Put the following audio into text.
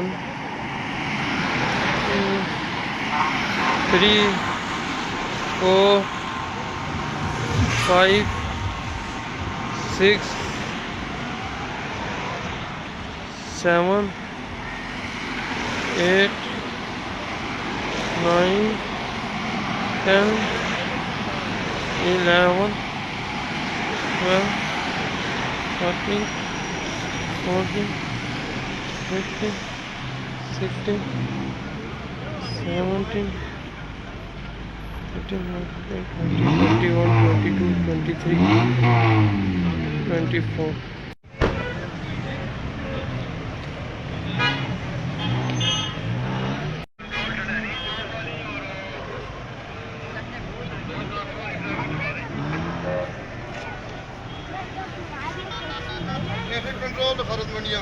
1 2 3 4 5 6 7 8 9 10 11 12 13 14 15 16 17 18 19 20 21 22 23 24 Traffic control the Farad Mandia.